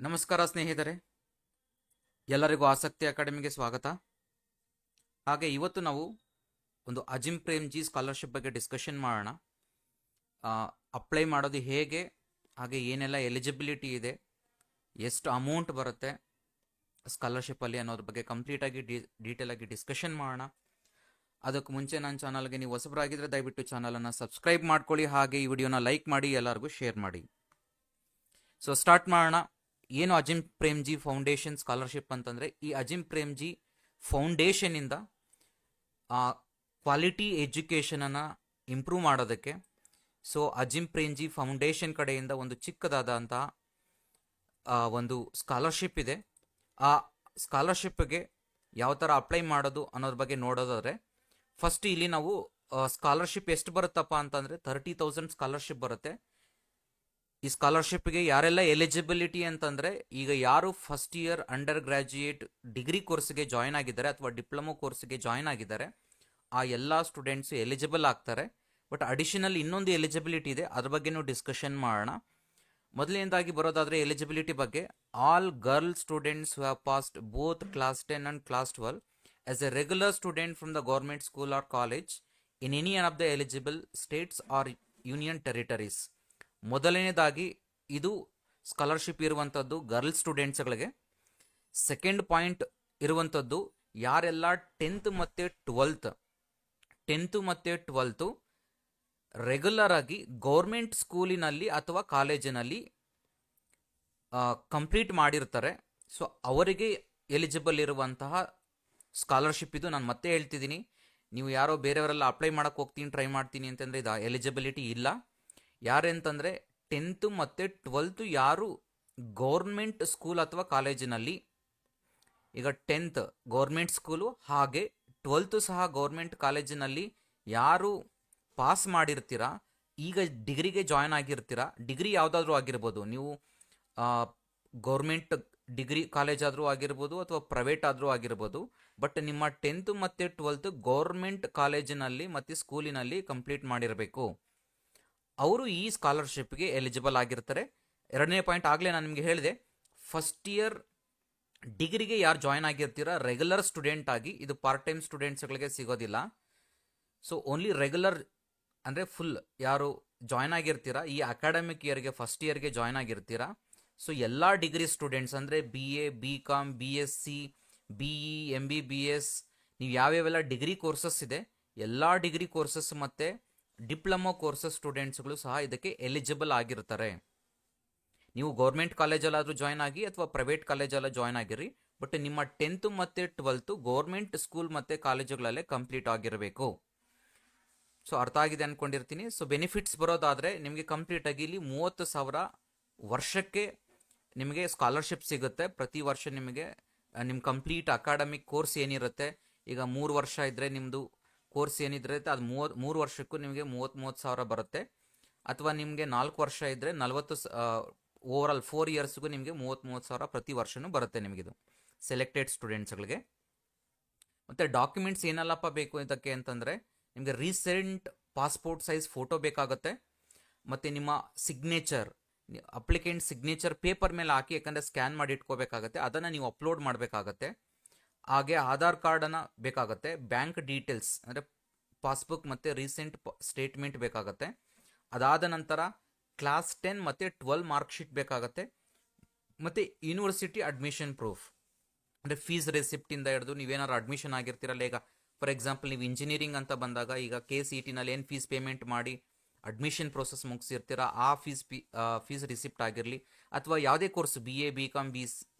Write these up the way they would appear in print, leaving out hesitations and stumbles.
ನಮಸ್ಕಾರ ಸ್ನೇಹಿತರೆ, ಎಲ್ಲರಿಗೂ ಆಸಕ್ತಿ ಅಕಾಡೆಮಿಗೆ ಸ್ವಾಗತ. ಹಾಗೆ ಇವತ್ತು ನಾವು ಒಂದು ಅಜಿಂ ಪ್ರೇಮ್ಜಿ ಸ್ಕಾಲರ್ಶಿಪ್ ಬಗ್ಗೆ ಡಿಸ್ಕಷನ್ ಮಾಡೋಣ. ಅಪ್ಲೈ ಮಾಡೋದು ಹೇಗೆ, ಹಾಗೆ ಏನೆಲ್ಲ ಎಲಿಜಿಬಿಲಿಟಿ ಇದೆ, ಎಷ್ಟು ಅಮೌಂಟ್ ಬರುತ್ತೆ ಸ್ಕಾಲರ್ಶಿಪ್ಪಲ್ಲಿ ಅನ್ನೋದ್ರ ಬಗ್ಗೆ ಕಂಪ್ಲೀಟಾಗಿ ಡೀಟೇಲ್ ಆಗಿ ಡಿಸ್ಕಷನ್ ಮಾಡೋಣ. ಅದಕ್ಕೆ ಮುಂಚೆ ನನ್ನ ಚಾನಲ್ಗೆ ನೀವು ಹೊಸಬರಾಗಿದ್ದರೆ ದಯವಿಟ್ಟು ಚಾನಲನ್ನು ಸಬ್ಸ್ಕ್ರೈಬ್ ಮಾಡ್ಕೊಳ್ಳಿ, ಹಾಗೆ ಈ ವಿಡಿಯೋನ ಲೈಕ್ ಮಾಡಿ, ಎಲ್ಲರಿಗೂ ಶೇರ್ ಮಾಡಿ. ಸೊ ಸ್ಟಾರ್ಟ್ ಮಾಡೋಣ. ಏನು ಅಜಿಂ ಪ್ರೇಮ್ಜಿ ಫೌಂಡೇಶನ್ ಸ್ಕಾಲರ್ಶಿಪ್ ಅಂತಂದರೆ, ಈ ಅಜಿಂ ಪ್ರೇಮ್ಜಿ ಫೌಂಡೇಶನಿಂದ ಕ್ವಾಲಿಟಿ ಎಜುಕೇಷನನ್ನು ಇಂಪ್ರೂವ್ ಮಾಡೋದಕ್ಕೆ ಸೊ ಅಜಿಂ ಪ್ರೇಮ್ಜಿ ಫೌಂಡೇಶನ್ ಕಡೆಯಿಂದ ಒಂದು ಚಿಕ್ಕದಾದಂತಹ ಒಂದು ಸ್ಕಾಲರ್ಶಿಪ್ ಇದೆ. ಆ ಸ್ಕಾಲರ್ಶಿಪ್ಗೆ ಯಾವ ಥರ ಅಪ್ಲೈ ಮಾಡೋದು ಅನ್ನೋದ್ರ ಬಗ್ಗೆ ನೋಡೋದಾದರೆ, ಫಸ್ಟ್ ಇಲ್ಲಿ ನಾವು ಸ್ಕಾಲರ್ಶಿಪ್ ಎಷ್ಟು ಬರುತ್ತಪ್ಪ ಅಂತಂದರೆ 30,000 ಸ್ಕಾಲರ್ಶಿಪ್ ಬರುತ್ತೆ. ಈ ಸ್ಕಾಲರ್ಶಿಪ್ಗೆ ಯಾರೆಲ್ಲ ಎಲಿಜಿಬಿಲಿಟಿ ಅಂತಂದರೆ, ಈಗ ಯಾರು first year undergraduate degree ಕೋರ್ಸ್ಗೆ ಜಾಯ್ನ್ ಆಗಿದ್ದಾರೆ ಅಥವಾ ಡಿಪ್ಲೊಮೊ ಕೋರ್ಸ್ಗೆ ಜಾಯ್ನ್ ಆಗಿದ್ದಾರೆ, ಆ ಎಲ್ಲ ಸ್ಟೂಡೆಂಟ್ಸು ಎಲಿಜಿಬಲ್ ಆಗ್ತಾರೆ. ಬಟ್ ಅಡಿಷನಲ್ ಇನ್ನೊಂದು ಎಲಿಜಿಬಿಲಿಟಿ ಇದೆ, ಅದ್ರ ಬಗ್ಗೆನೂ ಡಿಸ್ಕಷನ್ ಮಾಡೋಣ. ಮೊದಲನೇದಾಗಿ ಬರೋದಾದರೆ ಎಲಿಜಿಬಿಲಿಟಿ ಬಗ್ಗೆ, all girl students who have passed both class 10 and class 12 as a regular student from the government school or college in any one of the eligible states or union territories. ಮೊದಲನೇದಾಗಿ ಇದು scholarship ಇರುವಂಥದ್ದು girl ಸ್ಟೂಡೆಂಟ್ಸ್ಗಳಿಗೆ. Second point ಇರುವಂಥದ್ದು ಯಾರೆಲ್ಲ 10th ಮತ್ತು 12th regular ಆಗಿ government ಸ್ಕೂಲಿನಲ್ಲಿ ಅಥವಾ ಕಾಲೇಜಿನಲ್ಲಿ complete ಮಾಡಿರ್ತಾರೆ, ಸೊ ಅವರಿಗೆ ಎಲಿಜಿಬಲ್ ಇರುವಂತಹ ಸ್ಕಾಲರ್ಶಿಪ್ ಇದು. ನಾನು ಮತ್ತೆ ಹೇಳ್ತಿದ್ದೀನಿ, ನೀವು ಯಾರೋ ಬೇರೆಯವರೆಲ್ಲ ಅಪ್ಲೈ ಮಾಡೋಕ್ಕೆ ಹೋಗ್ತೀನಿ ಟ್ರೈ ಮಾಡ್ತೀನಿ ಅಂತಂದರೆ ಇದು ಎಲಿಜಿಬಿಲಿಟಿ ಇಲ್ಲ. ಯಾರೆಂತಂದರೆ 10th ಮತ್ತು 12th ಯಾರು ಗೌರ್ಮೆಂಟ್ ಸ್ಕೂಲ್ ಅಥವಾ ಕಾಲೇಜಿನಲ್ಲಿ, ಈಗ 10th ಗೌರ್ಮೆಂಟ್ ಸ್ಕೂಲು ಹಾಗೆ 12th ಸಹ ಗೌರ್ಮೆಂಟ್ ಕಾಲೇಜಿನಲ್ಲಿ ಯಾರು ಪಾಸ್ ಮಾಡಿರ್ತೀರಾ, ಈಗ ಡಿಗ್ರಿಗೆ ಜಾಯ್ನ್ ಆಗಿರ್ತೀರಾ, ಡಿಗ್ರಿ ಯಾವುದಾದ್ರೂ ಆಗಿರ್ಬೋದು, ನೀವು ಗೌರ್ಮೆಂಟ್ ಡಿಗ್ರಿ ಕಾಲೇಜ್ ಆದರೂ ಆಗಿರ್ಬೋದು ಅಥವಾ ಪ್ರೈವೇಟ್ ಆದರೂ ಆಗಿರ್ಬೋದು, ಬಟ್ ನಿಮ್ಮ 10th ಮತ್ತು 12th ಗೌರ್ಮೆಂಟ್ ಕಾಲೇಜಿನಲ್ಲಿ ಮತ್ತು ಸ್ಕೂಲಿನಲ್ಲಿ ಕಂಪ್ಲೀಟ್ ಮಾಡಿರಬೇಕು, ಅವರು ಈ ಸ್ಕಾಲರ್ಶಿಪ್ಗೆ ಎಲಿಜಿಬಲ್ ಆಗಿರ್ತಾರೆ. ಎರಡನೇ ಪಾಯಿಂಟ್ ಆಗಲೇ ನಾನು ನಿಮಗೆ ಹೇಳಿದೆ, ಫಸ್ಟ್ ಇಯರ್ ಡಿಗ್ರಿಗೆ ಯಾರು ಜಾಯ್ನ್ ಆಗಿರ್ತೀರಾ ರೆಗ್ಯುಲರ್ ಸ್ಟೂಡೆಂಟ್ ಆಗಿ, ಇದು ಪಾರ್ಟ್ ಟೈಮ್ ಸ್ಟೂಡೆಂಟ್ಸ್ಗಳಿಗೆ ಸಿಗೋದಿಲ್ಲ. ಸೊ ಓನ್ಲಿ ರೆಗ್ಯುಲರ್ ಅಂದರೆ ಫುಲ್ ಯಾರು ಜಾಯ್ನ್ ಆಗಿರ್ತೀರಾ ಈ ಅಕಾಡೆಮಿಕ್ ಇಯರ್ಗೆ ಫಸ್ಟ್ ಇಯರ್ಗೆ ಜಾಯ್ನ್ ಆಗಿರ್ತೀರಾ, ಸೊ ಎಲ್ಲ ಡಿಗ್ರಿ ಸ್ಟೂಡೆಂಟ್ಸ್ ಅಂದರೆ BA, BCom, BSc, BE, MBBS, ನೀವು ಯಾವ್ಯಾವೆಲ್ಲ ಡಿಗ್ರಿ ಕೋರ್ಸಸ್ ಇದೆ ಎಲ್ಲ ಡಿಗ್ರಿ ಕೋರ್ಸಸ್ ಮತ್ತು ಡಿಪ್ಲೊಮೊ ಕೋರ್ಸಸ್ ಸ್ಟೂಡೆಂಟ್ಸ್ಗಳು ಸಹ ಇದಕ್ಕೆ ಎಲಿಜಿಬಲ್ ಆಗಿರ್ತಾರೆ. ನೀವು ಗೌರ್ಮೆಂಟ್ ಕಾಲೇಜಲ್ಲಾದರೂ ಜಾಯ್ನ್ ಆಗಿ ಅಥವಾ ಪ್ರೈವೇಟ್ ಕಾಲೇಜಲ್ಲ ಜಾಯ್ನ್ ಆಗಿರಿ, ಬಟ್ ನಿಮ್ಮ 10th ಮತ್ತು 12th ಗೌರ್ಮೆಂಟ್ ಸ್ಕೂಲ್ ಮತ್ತು ಕಾಲೇಜುಗಳಲ್ಲೇ ಕಂಪ್ಲೀಟ್ ಆಗಿರಬೇಕು. ಸೊ ಅರ್ಥ ಆಗಿದೆ ಅಂದ್ಕೊಂಡಿರ್ತೀನಿ. ಸೊ ಬೆನಿಫಿಟ್ಸ್ ಬರೋದಾದರೆ ನಿಮಗೆ ಕಂಪ್ಲೀಟಾಗಿ ಇಲ್ಲಿ 30,000 ವರ್ಷಕ್ಕೆ ನಿಮಗೆ ಸ್ಕಾಲರ್ಶಿಪ್ ಸಿಗುತ್ತೆ. ಪ್ರತಿ ವರ್ಷ ನಿಮಗೆ ನಿಮ್ಮ ಕಂಪ್ಲೀಟ್ ಅಕಾಡೆಮಿಕ್ ಕೋರ್ಸ್ ಏನಿರುತ್ತೆ, ಈಗ 3 ವರ್ಷ ಇದ್ದರೆ ನಿಮ್ಮದು ಕೋರ್ಸ್ ಏನಿರುತ್ತೆ ಅದು 3 ವರ್ಷಕ್ಕೂ ನಿಮಗೆ 30,000 ಬರುತ್ತೆ. ಅಥವಾ ನಿಮಗೆ 4 ವರ್ಷ ಇದ್ದರೆ 40 ಓವರ್ ಆಲ್ 4 ಇಯರ್ಸ್ಗೂ ನಿಮಗೆ 30,000 ಪ್ರತಿ ವರ್ಷವೂ ಬರುತ್ತೆ ನಿಮಗಿದು ಸೆಲೆಕ್ಟೆಡ್ ಸ್ಟೂಡೆಂಟ್ಸ್ಗಳಿಗೆ. ಮತ್ತು ಡಾಕ್ಯುಮೆಂಟ್ಸ್ ಏನೆಲ್ಲಪ್ಪ ಬೇಕು ಇದಕ್ಕೆ ಅಂತಂದರೆ, ನಿಮಗೆ ರೀಸೆಂಟ್ ಪಾಸ್ಪೋರ್ಟ್ ಸೈಜ್ ಫೋಟೋ ಬೇಕಾಗುತ್ತೆ, ಮತ್ತು ನಿಮ್ಮ ಸಿಗ್ನೇಚರ್ ಅಪ್ಲಿಕೆಂಟ್ ಸಿಗ್ನೇಚರ್ ಪೇಪರ್ ಮೇಲೆ ಹಾಕಿ, ಯಾಕಂದರೆ ಸ್ಕ್ಯಾನ್ ಮಾಡಿ ಇಟ್ಕೋಬೇಕಾಗತ್ತೆ, ಅದನ್ನು ನೀವು ಅಪ್ಲೋಡ್ ಮಾಡಬೇಕಾಗತ್ತೆ. ಹಾಗೆ ಆಧಾರ್ ಕಾರ್ಡನ್ನು ಬೇಕಾಗುತ್ತೆ, ಬ್ಯಾಂಕ್ ಡೀಟೇಲ್ಸ್ ಅಂದರೆ ಪಾಸ್ಬುಕ್ ಮತ್ತು ರೀಸೆಂಟ್ ಸ್ಟೇಟ್ಮೆಂಟ್ ಬೇಕಾಗುತ್ತೆ. ಅದಾದ ನಂತರ ಕ್ಲಾಸ್ 10 ಮತ್ತು 12 ಮಾರ್ಕ್ ಶೀಟ್ ಬೇಕಾಗುತ್ತೆ, ಮತ್ತು ಯೂನಿವರ್ಸಿಟಿ ಅಡ್ಮಿಷನ್ ಪ್ರೂಫ್ ಅಂದರೆ ಫೀಸ್ ರೆಸಿಪ್ಟಿಂದ ಹಿಡಿದು ನೀವೇನಾದ್ರು ಅಡ್ಮಿಷನ್ ಆಗಿರ್ತೀರಲ್ಲ, ಈಗ ಫಾರ್ ಎಕ್ಸಾಂಪಲ್ ನೀವು ಇಂಜಿನಿಯರಿಂಗ್ ಅಂತ ಬಂದಾಗ ಈಗ KCETನಲ್ಲಿ ಏನು ಫೀಸ್ ಪೇಮೆಂಟ್ ಮಾಡಿ ಅಡ್ಮಿಷನ್ ಪ್ರೋಸೆಸ್ ಮುಗಿಸಿರ್ತೀರ, ಆ ಫೀಸ್ ರಿಸಿಪ್ಟ್ ಆಗಿರಲಿ, ಅಥವಾ ಯಾವುದೇ ಕೋರ್ಸ್ BA, BCom,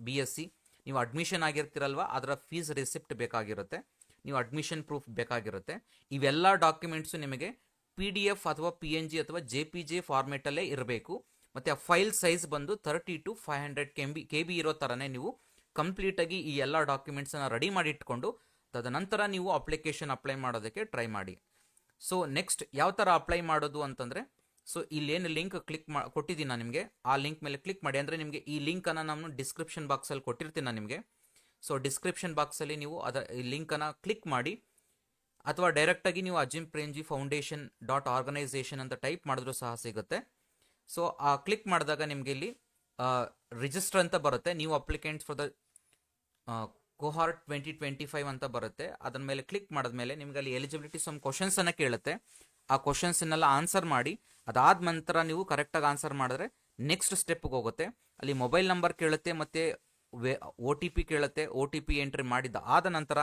BSc ನೀವು ಅಡ್ಮಿಷನ್ ಆಗಿರ್ತೀರಲ್ವ, ಅದರ ಫೀಸ್ ರಿಸಿಪ್ಟ್ ಬೇಕಾಗಿರುತ್ತೆ, ನೀವು ಅಡ್ಮಿಷನ್ ಪ್ರೂಫ್ ಬೇಕಾಗಿರುತ್ತೆ. ಇವೆಲ್ಲ ಡಾಕ್ಯುಮೆಂಟ್ಸು ನಿಮಗೆ PDF ಅಥವಾ PNG ಅಥವಾ JPG ಫಾರ್ಮೇಟಲ್ಲೇ ಇರಬೇಕು. ಮತ್ತು ಆ ಫೈಲ್ ಸೈಜ್ ಬಂದು 30 to 500 KB ಇರೋ ಥರನೇ ನೀವು ಕಂಪ್ಲೀಟಾಗಿ ಈ ಎಲ್ಲ ಡಾಕ್ಯುಮೆಂಟ್ಸನ್ನು ರೆಡಿ ಮಾಡಿ ಇಟ್ಕೊಂಡು ತದನಂತರ ನೀವು ಅಪ್ಲಿಕೇಶನ್ ಅಪ್ಲೈ ಮಾಡೋದಕ್ಕೆ ಟ್ರೈ ಮಾಡಿ. ಸೊ ನೆಕ್ಸ್ಟ್ ಯಾವ ಥರ ಅಪ್ಲೈ ಮಾಡೋದು ಅಂತಂದರೆ, ಸೊ ಇಲ್ಲೇನು ಲಿಂಕ್ ಕೊಟ್ಟಿದ್ದೀನಿ ನಾನು ನಿಮಗೆ, ಆ ಲಿಂಕ್ ಮೇಲೆ ಕ್ಲಿಕ್ ಮಾಡಿ. ಅಂದರೆ ನಿಮಗೆ ಈ ಲಿಂಕನ್ನು ನಾನು ಡಿಸ್ಕ್ರಿಪ್ಷನ್ ಬಾಕ್ಸಲ್ಲಿ ಕೊಟ್ಟಿರ್ತೀನಿ ನಾನು ನಿಮಗೆ. ಸೊ ಡಿಸ್ಕ್ರಿಪ್ಷನ್ ಬಾಕ್ಸಲ್ಲಿ ನೀವು ಈ ಲಿಂಕನ್ನು ಕ್ಲಿಕ್ ಮಾಡಿ, ಅಥವಾ ಡೈರೆಕ್ಟಾಗಿ ನೀವು ಅಜಿಂ ಪ್ರೇಮ್ಜಿ ಫೌಂಡೇಶನ್ .organization ಅಂತ ಟೈಪ್ ಮಾಡಿದ್ರೂ ಸಹ ಸಿಗುತ್ತೆ. ಸೊ ಆ ಕ್ಲಿಕ್ ಮಾಡಿದಾಗ ನಿಮಗೆ ಇಲ್ಲಿ ರಿಜಿಸ್ಟರ್ ಅಂತ ಬರುತ್ತೆ, ನ್ಯೂ ಅಪ್ಲಿಕೆಂಟ್ಸ್ ಫಾರ್ ದ ಕೋಹಾರ್ಟ್ 2025 ಅಂತ ಬರುತ್ತೆ. ಅದರ ಮೇಲೆ ಕ್ಲಿಕ್ ಮಾಡಿದ್ಮೇಲೆ ನಿಮ್ಗೆ ಅಲ್ಲಿ ಎಲಿಜಿಬಿಲಿಟಿ ಸಮ್ ಕ್ವಶನ್ಸ್ ಅನ್ನ ಕೇಳುತ್ತೆ. ಆ ಕ್ವಶನ್ಸ್ನೆಲ್ಲ ಆನ್ಸರ್ ಮಾಡಿ, ಅದಾದ ನಂತರ ನೀವು ಕರೆಕ್ಟಾಗಿ ಆನ್ಸರ್ ಮಾಡಿದ್ರೆ ನೆಕ್ಸ್ಟ್ ಸ್ಟೆಪ್ಗೆ ಹೋಗುತ್ತೆ. ಅಲ್ಲಿ ಮೊಬೈಲ್ ನಂಬರ್ ಕೇಳುತ್ತೆ, ಮತ್ತೆ ಒ ಟಿ ಪಿ ಕೇಳುತ್ತೆ. ಒ ಟಿ ಪಿ ಎಂಟ್ರಿ ಮಾಡಿದ ಆದ ನಂತರ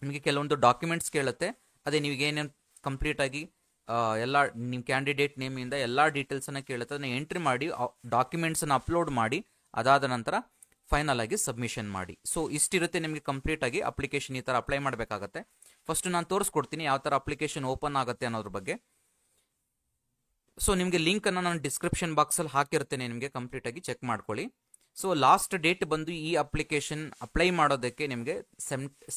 ನಿಮಗೆ ಕೆಲವೊಂದು ಡಾಕ್ಯುಮೆಂಟ್ಸ್ ಕೇಳುತ್ತೆ. ಅದೇ ನೀವು ಏನೇನು ಕಂಪ್ಲೀಟಾಗಿ ಎಲ್ಲ ನಿಮ್ಮ ಕ್ಯಾಂಡಿಡೇಟ್ ನೇಮಿಂದ ಎಲ್ಲ ಡೀಟೇಲ್ಸನ್ನು ಕೇಳುತ್ತೆ. ಅದನ್ನು ಎಂಟ್ರಿ ಮಾಡಿ ಡಾಕ್ಯುಮೆಂಟ್ಸನ್ನು ಅಪ್ಲೋಡ್ ಮಾಡಿ, ಅದಾದ ನಂತರ ಫೈನಲ್ ಆಗಿ ಸಬ್ಮಿಷನ್ ಮಾಡಿ. ಸೊ ಇಷ್ಟಿರುತ್ತೆ ನಿಮಗೆ ಕಂಪ್ಲೀಟಾಗಿ ಅಪ್ಲಿಕೇಶನ್ ಈ ಥರ ಅಪ್ಲೈ ಮಾಡಬೇಕಾಗತ್ತೆ. ಫಸ್ಟ್ ನಾನು ತೋರಿಸ್ಕೊಡ್ತೀನಿ ಯಾವ ಥರ ಅಪ್ಲಿಕೇಶನ್ ಓಪನ್ ಆಗುತ್ತೆ ಅನ್ನೋದ್ರ ಬಗ್ಗೆ. ಸೊ ನಿಮಗೆ ಲಿಂಕನ್ನು ನಾನು ಡಿಸ್ಕ್ರಿಪ್ಷನ್ ಬಾಕ್ಸಲ್ಲಿ ಹಾಕಿರ್ತೇನೆ, ನಿಮಗೆ ಕಂಪ್ಲೀಟಾಗಿ ಚೆಕ್ ಮಾಡ್ಕೊಳ್ಳಿ. ಸೊ ಲಾಸ್ಟ್ ಡೇಟ್ ಬಂದು ಈ ಅಪ್ಲಿಕೇಶನ್ ಅಪ್ಲೈ ಮಾಡೋದಕ್ಕೆ ನಿಮಗೆ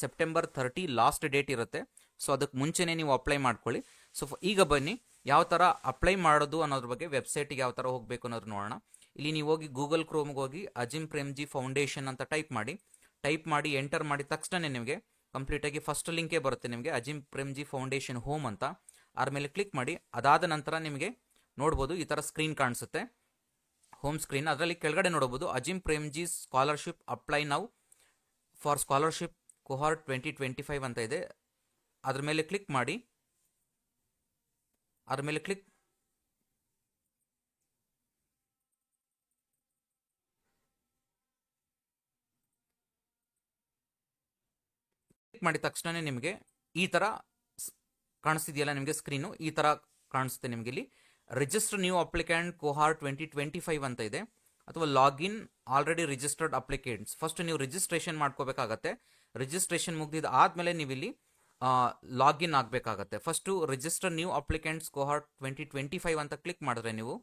ಸೆಪ್ಟೆಂಬರ್ 30 ಲಾಸ್ಟ್ ಡೇಟ್ ಇರುತ್ತೆ. ಸೊ ಅದಕ್ಕೆ ಮುಂಚೆನೇ ನೀವು ಅಪ್ಲೈ ಮಾಡ್ಕೊಳ್ಳಿ. ಸೊ ಈಗ ಬನ್ನಿ ಯಾವ ಥರ ಅಪ್ಲೈ ಮಾಡೋದು ಅನ್ನೋದ್ರ ಬಗ್ಗೆ, ವೆಬ್ಸೈಟಿಗೆ ಯಾವ ಥರ ಹೋಗಬೇಕು ಅನ್ನೋದು ನೋಡೋಣ. ಇಲ್ಲಿ ನೀವು ಹೋಗಿ ಗೂಗಲ್ ಕ್ರೋಮ್ಗೆ ಹೋಗಿ ಅಜಿಮ್ ಪ್ರೇಮ್ಜಿ ಫೌಂಡೇಶನ್ ಅಂತ ಟೈಪ್ ಮಾಡಿ ಎಂಟರ್ ಮಾಡಿದ ತಕ್ಷಣ ನಿಮಗೆ ಕಂಪ್ಲೀಟಾಗಿ ಫಸ್ಟ್ ಲಿಂಕೇ ಬರುತ್ತೆ, ನಿಮಗೆ ಅಜಿಮ್ ಪ್ರೇಮ್ಜಿ ಫೌಂಡೇಶನ್ ಹೋಮ್ ಅಂತ. ಅದ್ರ ಮೇಲೆ ಕ್ಲಿಕ್ ಮಾಡಿ. ಅದಾದ ನಂತರ ನಿಮಗೆ ನೋಡ್ಬೋದು ಈ ಥರ ಸ್ಕ್ರೀನ್ ಕಾಣಿಸುತ್ತೆ, ಹೋಮ್ ಸ್ಕ್ರೀನ್. ಅದರಲ್ಲಿ ಕೆಳಗಡೆ ನೋಡಬಹುದು Azim Premji scholarship apply now for scholarship cohort 2025 ಅಂತ ಇದೆ. ಅದ್ರ ಮೇಲೆ ಕ್ಲಿಕ್ ಮಾಡಿ. ಅದ್ರ ಮೇಲೆ ಕ್ಲಿಕ್ ಮಾಡಿದ ತಕ್ಷಣ ನಿಮಗೆ ಈ ತರ ಕಾಣಿಸ್ತಿದೆಯಲ್ಲ, ನಿಮಗೆ ಸ್ಕ್ರೀನು ಈ ತರ ಕಾಣಿಸುತ್ತೆ. ನಿಮಗೆ ಇಲ್ಲಿ ರಿಜಿಸ್ಟರ್ ನ್ಯೂ ಅಪ್ಲಿಕೆಂಟ್ ಕೋಹಾರ್ಟ್ 2025 ಅಂತ ಇದೆ, ಅಥವಾ login already registered applicants. First ನೀವು ರಿಜಿಸ್ಟ್ರೇಷನ್ ಮಾಡ್ಕೋಬೇಕಾಗತ್ತೆ. ರಿಜಿಸ್ಟ್ರೇಷನ್ ಮುಗಿದ ಆದ್ಮೇಲೆ ನೀವು ಇಲ್ಲಿ ಲಾಗಿನ್ ಆಗಬೇಕಾಗತ್ತೆ. First register new applicants cohort 2025 ಅಂತ ಕ್ಲಿಕ್ ಮಾಡಿದ್ರೆ ನೀವು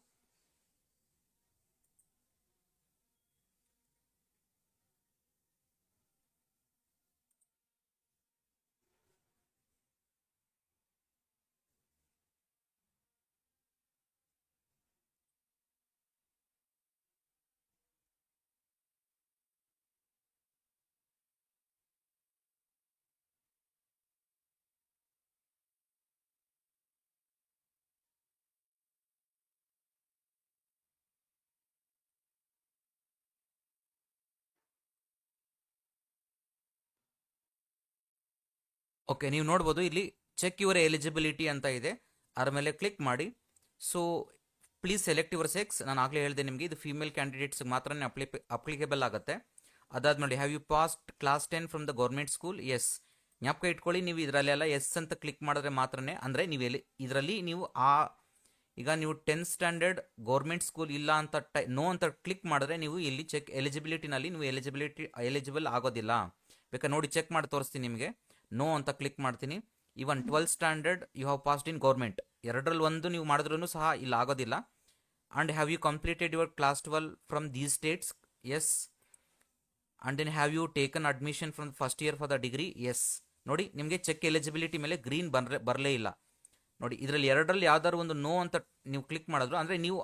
ಓಕೆ, ನೀವು ನೋಡ್ಬೋದು ಇಲ್ಲಿ ಚೆಕ್ ಯುವರ್ ಎಲಿಜಿಬಿಲಿಟಿ ಅಂತ ಇದೆ. ಅದರ ಮೇಲೆ ಕ್ಲಿಕ್ ಮಾಡಿ. So please select your sex. ನಾನು ಆಗಲೇ ಹೇಳಿದೆ ನಿಮಗೆ, ಇದು ಫೀಮೇಲ್ ಕ್ಯಾಂಡಿಡೇಟ್ಸ್ ಮಾತ್ರ ಅಪ್ಲಿಕೇಬಲ್ ಆಗುತ್ತೆ. ಅದಾದ್ಮೇಲೆ have you passed class 10 from the government school? Yes. ಜ್ಞಾಪಕ ಇಟ್ಕೊಳ್ಳಿ, ನೀವು ಇದರಲ್ಲೆಲ್ಲ ಎಸ್ ಅಂತ ಕ್ಲಿಕ್ ಮಾಡಿದ್ರೆ ಮಾತ್ರನೇ, ಅಂದರೆ ನೀವು ಇದರಲ್ಲಿ ನೀವು ಈಗ ನೀವು 10th ಸ್ಟ್ಯಾಂಡರ್ಡ್ ಗೌರ್ಮೆಂಟ್ ಸ್ಕೂಲ್ ಇಲ್ಲ ಅಂತ ನೋ ಅಂತ ಕ್ಲಿಕ್ ಮಾಡಿದ್ರೆ ನೀವು ಇಲ್ಲಿ ಚೆಕ್ ಎಲಿಜಿಬಿಲಿಟಿನಲ್ಲಿ ನೀವು ಎಲಿಜಿಬಲ್ ಆಗೋದಿಲ್ಲ. ಬೇಕಾದ್ರೆ ನೋಡಿ ಚೆಕ್ ಮಾಡಿ ತೋರಿಸ್ತೀನಿ ನಿಮಗೆ. ನೋ ಅಂತ ಕ್ಲಿಕ್ ಮಾಡ್ತೀನಿ. Even 12th standard you have passed in government, ಎರಡರಲ್ಲಿ ಒಂದು ನೀವು ಮಾಡಿದ್ರೂ ಸಹ ಇಲ್ಲಿ ಆಗೋದಿಲ್ಲ. And have you completed your class 12 from these states? Yes. And then have you taken admission from first year for the degree? Yes. ನೋಡಿ ನಿಮಗೆ check eligibility ಮೇಲೆ ಗ್ರೀನ್ ಬರಲೇ ಇಲ್ಲ. ನೋಡಿ ಇದರಲ್ಲಿ ಎರಡರಲ್ಲಿ ಯಾವ್ದಾದ್ರು ಒಂದು ನೋ ಅಂತ ನೀವು ಕ್ಲಿಕ್ ಮಾಡಿದ್ರು ಅಂದರೆ ನೀವು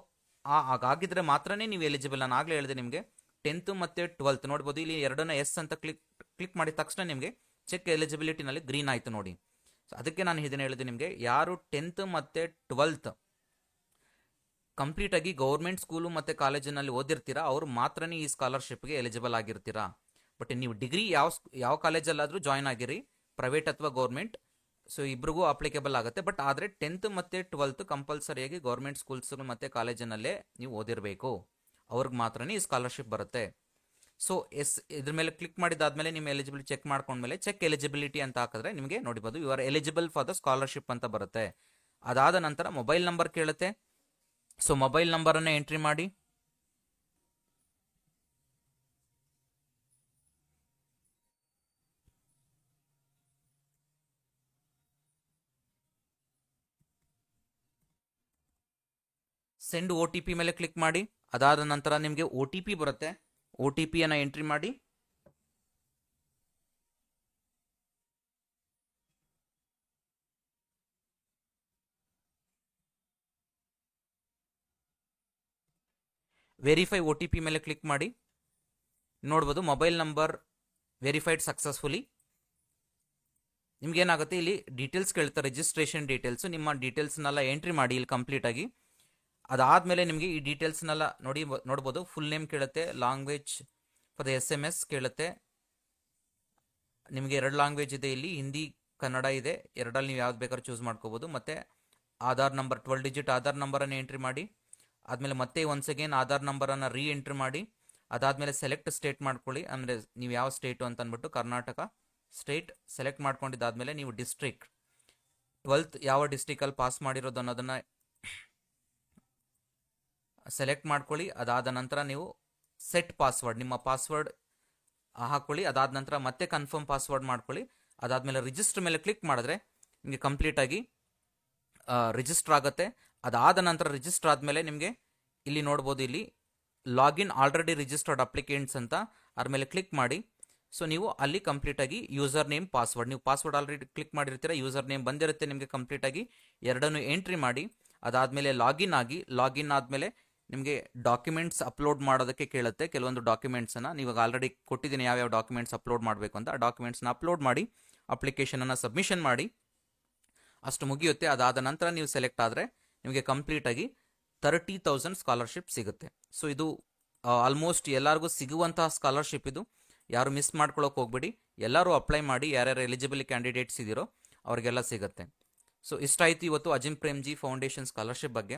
ಆಗಿದ್ರೆ ಮಾತ್ರನೇ ನೀವು ಎಲಿಜಿಬಲ್. ನಾನು ಆಗಲೇ ಹೇಳಿದೆ ನಿಮಗೆ 10th ಮತ್ತು 12th ನೋಡ್ಬೋದು. ಇಲ್ಲಿ ಎರಡನ್ನ ಎಸ್ ಅಂತ ಕ್ಲಿಕ್ ಮಾಡಿದ ತಕ್ಷಣ ನಿಮಗೆ ಚೆಕ್ ಎಲಿಜಿಬಿಲಿಟಿನಲ್ಲಿ ಗ್ರೀನ್ ಆಯಿತು ನೋಡಿ. ಸೊ ಅದಕ್ಕೆ ನಾನು ಇದನ್ನು ಹೇಳಿದೆ ನಿಮಗೆ, ಯಾರು 10th ಮತ್ತು 12th ಕಂಪ್ಲೀಟ್ ಆಗಿ ಗೌರ್ಮೆಂಟ್ ಸ್ಕೂಲು ಮತ್ತು ಕಾಲೇಜಿನಲ್ಲಿ ಓದಿರ್ತೀರಾ ಅವರು ಮಾತ್ರನೇ ಈ ಸ್ಕಾಲರ್ಶಿಪ್ಗೆ ಎಲಿಜಿಬಲ್ ಆಗಿರ್ತೀರಾ. ಬಟ್ ನೀವು ಡಿಗ್ರಿ ಯಾವ ಕಾಲೇಜಲ್ಲಾದರೂ ಜಾಯ್ನ್ ಆಗಿರಿ, ಪ್ರೈವೇಟ್ ಅಥವಾ ಗೌರ್ಮೆಂಟ್, ಸೊ ಇಬ್ರಿಗೂ ಅಪ್ಲಿಕೇಬಲ್ ಆಗುತ್ತೆ. ಬಟ್ ಆದರೆ 10th ಮತ್ತು 12th ಕಂಪಲ್ಸರಿಯಾಗಿ ಗೌರ್ಮೆಂಟ್ ಸ್ಕೂಲ್ಸ್ ಮತ್ತು ಕಾಲೇಜಿನಲ್ಲೇ ನೀವು ಓದಿರಬೇಕು, ಅವ್ರಿಗೆ ಮಾತ್ರನೇ ಈ ಸ್ಕಾಲರ್ಶಿಪ್ ಬರುತ್ತೆ. ಸೊ ಇದ್ರ ಮೇಲೆ ಕ್ಲಿಕ್ ಮಾಡಿದಾದ್ಮೇಲೆ ನಿಮ್ಮ ಎಲಿಜಿಬಿಲಿಟಿ ಚೆಕ್ ಮಾಡ್ಕೊಂಡ್ಮೇಲೆ ಚೆಕ್ ಎಲಿಜಿಬಿಲಿಟಿ ಅಂತ ಹಾಕಿದ್ರೆ ನಿಮಗೆ ನೋಡಿಬೋದು you are eligible for the scholarship ಅಂತ ಬರುತ್ತೆ. ಅದಾದ ನಂತರ ಮೊಬೈಲ್ ನಂಬರ್ ಕೇಳುತ್ತೆ. ಸೊ ಮೊಬೈಲ್ ನಂಬರನ್ನು ಎಂಟ್ರಿ ಮಾಡಿ. ಸೆಂಡ್ ಒ ಟಿ ಪಿ ಮೇಲೆ ಕ್ಲಿಕ್ ಮಾಡಿ. ಅದಾದ ನಂತರ ನಿಮಗೆ ಒ ಟಿ ಪಿ ಬರುತ್ತೆ. ಒ ಟಿ ಪಿಯನ್ನು ಎಂಟ್ರಿ ಮಾಡಿ. ವೆರಿಫೈ ಒ ಟಿ ಪಿ ಮೇಲೆ ಕ್ಲಿಕ್ ಮಾಡಿ. ನೋಡ್ಬೋದು ಮೊಬೈಲ್ ನಂಬರ್ ವೆರಿಫೈಡ್ ಸಕ್ಸಸ್ಫುಲಿ. ನಿಮ್ಗೇನಾಗುತ್ತೆ ಇಲ್ಲಿ ಡೀಟೇಲ್ಸ್ ಕೇಳ್ತಾರೆ, ರಿಜಿಸ್ಟ್ರೇಷನ್ ಡೀಟೇಲ್ಸ್. ನಿಮ್ಮ ಡೀಟೇಲ್ಸ್ನೆಲ್ಲ ಎಂಟ್ರಿ ಮಾಡಿ ಇಲ್ಲಿ ಕಂಪ್ಲೀಟ್ ಆಗಿ. ಅದಾದಮೇಲೆ ನಿಮಗೆ ಈ ಡೀಟೇಲ್ಸ್ನೆಲ್ಲ ನೋಡ್ಬೋದು. ಫುಲ್ ನೇಮ್ ಕೇಳುತ್ತೆ, ಲ್ಯಾಂಗ್ವೇಜ್ ಫಾರ್ ದ SMS ಕೇಳುತ್ತೆ. ನಿಮಗೆ 2 ಲ್ಯಾಂಗ್ವೇಜ್ ಇದೆ ಇಲ್ಲಿ, ಹಿಂದಿ ಕನ್ನಡ ಇದೆ. ಎರಡಲ್ಲಿ ನೀವು ಯಾವ್ದು ಬೇಕಾದ್ರೂ ಚೂಸ್ ಮಾಡ್ಕೋಬೋದು. ಮತ್ತು ಆಧಾರ್ ನಂಬರ್ 12 ಡಿಜಿಟ್ ಆಧಾರ್ ನಂಬರನ್ನು ಎಂಟ್ರಿ ಮಾಡಿ. ಆದಮೇಲೆ ಮತ್ತೆ ಒನ್ಸ್ ಅಗೇನ್ ಆಧಾರ್ ನಂಬರನ್ನು ರೀ ಎಂಟ್ರಿ ಮಾಡಿ. ಅದಾದಮೇಲೆ ಸೆಲೆಕ್ಟ್ ಸ್ಟೇಟ್ ಮಾಡ್ಕೊಳ್ಳಿ, ಅಂದರೆ ನೀವು ಯಾವ ಸ್ಟೇಟು ಅಂತ ಅಂದ್ಬಿಟ್ಟು ಕರ್ನಾಟಕ ಸ್ಟೇಟ್ ಸೆಲೆಕ್ಟ್ ಮಾಡ್ಕೊಂಡಿದ್ದಾದಮೇಲೆ ನೀವು ಡಿಸ್ಟ್ರಿಕ್ಟ್ 12th ಯಾವ ಡಿಸ್ಟ್ರಿಕ್ಟಲ್ಲಿ ಪಾಸ್ ಮಾಡಿರೋದು ಅನ್ನೋದನ್ನು ಸೆಲೆಕ್ಟ್ ಮಾಡ್ಕೊಳ್ಳಿ. ಅದಾದ ನಂತರ ನೀವು ಸೆಟ್ ಪಾಸ್ವರ್ಡ್, ನಿಮ್ಮ ಪಾಸ್ವರ್ಡ್ ಹಾಕ್ಕೊಳ್ಳಿ. ಅದಾದ ನಂತರ ಮತ್ತೆ ಕನ್ಫರ್ಮ್ ಪಾಸ್ವರ್ಡ್ ಮಾಡ್ಕೊಳ್ಳಿ. ಅದಾದಮೇಲೆ ರಿಜಿಸ್ಟರ್ ಮೇಲೆ ಕ್ಲಿಕ್ ಮಾಡಿದ್ರೆ ನಿಮಗೆ ಕಂಪ್ಲೀಟಾಗಿ ರಿಜಿಸ್ಟರ್ ಆಗುತ್ತೆ. ಅದಾದ ನಂತರ ರಿಜಿಸ್ಟರ್ ಆದಮೇಲೆ ನಿಮಗೆ ಇಲ್ಲಿ ನೋಡ್ಬೋದು, ಇಲ್ಲಿ ಲಾಗಿನ್ ಆಲ್ರೆಡಿ ರಿಜಿಸ್ಟರ್ಡ್ ಅಪ್ಲಿಕೆಂಟ್ಸ್ ಅಂತ ಅದ್ರ ಮೇಲೆ ಕ್ಲಿಕ್ ಮಾಡಿ. ಸೊ ನೀವು ಅಲ್ಲಿ ಕಂಪ್ಲೀಟಾಗಿ ಯೂಸರ್ ನೇಮ್ ಪಾಸ್ವರ್ಡ್, ನೀವು ಪಾಸ್ವರ್ಡ್ ಆಲ್ರೆಡಿ ಕ್ಲಿಕ್ ಮಾಡಿರ್ತೀರ, ಯೂಸರ್ ನೇಮ್ ಬಂದಿರುತ್ತೆ ನಿಮಗೆ. ಕಂಪ್ಲೀಟಾಗಿ ಎರಡನ್ನು ಎಂಟ್ರಿ ಮಾಡಿ. ಅದಾದಮೇಲೆ ಲಾಗಿನ್ ಆಗಿ. ಲಾಗಿನ್ ಆದಮೇಲೆ ನಿಮಗೆ ಡಾಕ್ಯುಮೆಂಟ್ಸ್ ಅಪ್ಲೋಡ್ ಮಾಡೋದಕ್ಕೆ ಕೇಳುತ್ತೆ. ಕೆಲವೊಂದು ಡಾಕ್ಯುಮೆಂಟ್ಸನ್ನು ನೀವು ಆಲ್ರೆಡಿ ಕೊಟ್ಟಿದ್ದೀನಿ, ಯಾವ್ಯಾವ ಡಾಕ್ಯುಮೆಂಟ್ಸ್ ಅಪ್ಲೋಡ್ ಮಾಡಬೇಕು ಅಂತ. ಆ ಡಾಕ್ಯುಮೆಂಟ್ಸ್ನ ಅಪ್ಲೋಡ್ ಮಾಡಿ ಅಪ್ಲಿಕೇಶನನ್ನು ಸಬ್ಮಿಷನ್ ಮಾಡಿ. ಅಷ್ಟು ಮುಗಿಯುತ್ತೆ. ಅದಾದ ನಂತರ ನೀವು ಸೆಲೆಕ್ಟ್ ಆದರೆ ನಿಮಗೆ ಕಂಪ್ಲೀಟಾಗಿ 30,000 ಸ್ಕಾಲರ್ಶಿಪ್ ಸಿಗುತ್ತೆ. ಸೊ ಇದು ಆಲ್ಮೋಸ್ಟ್ ಎಲ್ಲರಿಗೂ ಸಿಗುವಂತಹ ಸ್ಕಾಲರ್ಶಿಪ್ ಇದು. ಯಾರು ಮಿಸ್ ಮಾಡ್ಕೊಳ್ಳೋಕೆ ಹೋಗ್ಬೇಡಿ, ಎಲ್ಲರೂ ಅಪ್ಲೈ ಮಾಡಿ. ಯಾರ್ಯಾರು ಎಲಿಜಿಬಲ್ ಕ್ಯಾಂಡಿಡೇಟ್ಸ್ ಇದ್ದೀರೋ ಅವ್ರಿಗೆಲ್ಲ ಸಿಗುತ್ತೆ. ಸೊ ಇಷ್ಟಾಯಿತು ಇವತ್ತು ಅಜಿಂ ಪ್ರೇಮ್ಜಿ ಫೌಂಡೇಶನ್ ಸ್ಕಾಲರ್ಶಿಪ್ ಬಗ್ಗೆ.